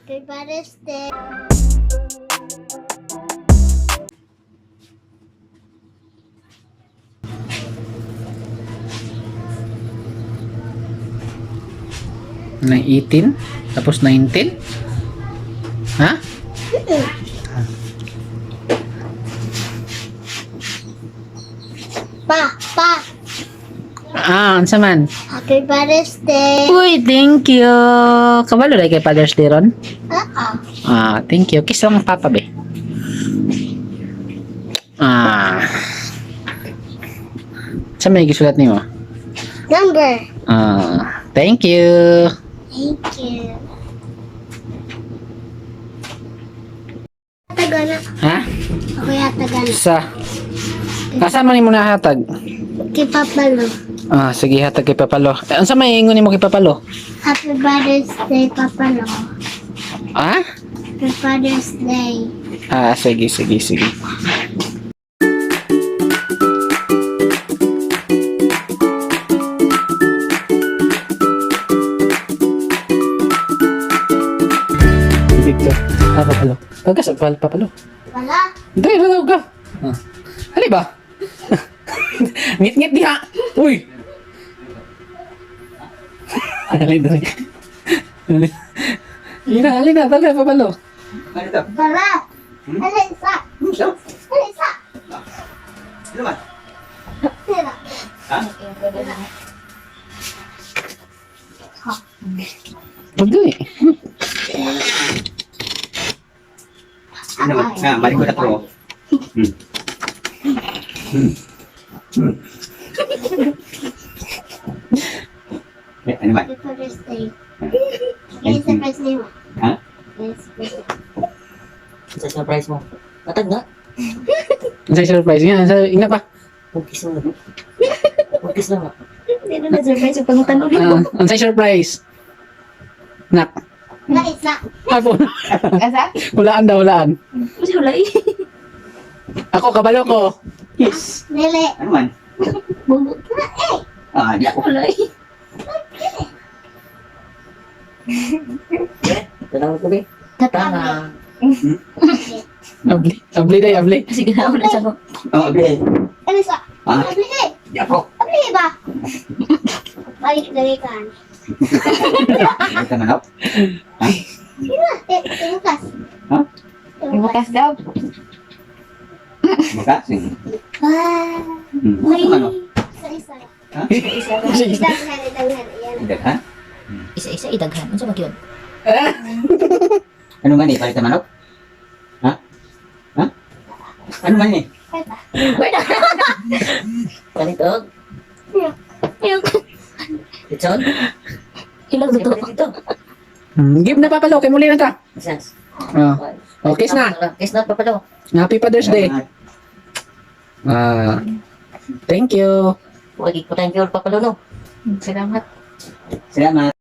Happy Father's Day. Na 18, tapos 19. Ha? Pa, Unsa man? Happy Father's Day. Uy, thank you. Kabalo dai kay Father's Day ron? Thank you. Kiss lang ang papa be. Sa may gisulat nimo? Number. Thank you. Thank you. Tagana. Ha? Ako yata gana. Sa kasama nimo na hatag? Kay Papalo. Sige hatag kay Papalo. Unsa may ingon nimo kay Papalo? Happy Father's Day, Papalo. Ha? Happy Father's Day. Sige. Dito. Papalo. Pagkas Papalo. Wala. Dali, dali ka. Hali ba? Ngit-ngit diha. Uy. Hali. Hali na, Papalo. Wala. Hala isa. Hala isa. Sila. Pagdali. Balik ko na to. Ano ba? Happy Father's Day. Kaya surprise niyo. Ha? Yes, please. Sa surprise mo. Matag na. Ang say surprise nga. Ingat pa. Focus lang. Focus lang. Hindi na na-surprise yung pangutan ulit. Ang say surprise. Nak. Wala isa. Hapon. Asa? Hulaan daw, hulaan. Kasi wala eh. Ako, kabalo ko. Yes. Lele. Ano man? Bumbog. Di ako. Wala eh. Tanawag ko ba? Tatama. Abli day, abli. Sige na, wala sa ko. Okay. Ano isa? Ha? Abli eh. Di ako. Abli ba? Balik dari kan. Balik ka manok? Sino? Timukas. Ha? Timukas daw. Bukas? Ah. May ano? Isa-isa. Ha? Idaghan. Ayan. Idag, ha? Isa-isa idaghan. Ano sa mag yun? Ano man eh? Balik ka manok? Ha? Ano man eh? Wala. Ganito. Litson? Ilang dito? Dito. Give na Papalo, kay muli na ka. Isas. Okay na. Kiss na, papalo. Happy Father's Day. Thank you. Huwag ko thank you, papalo, no? Salamat. Salamat.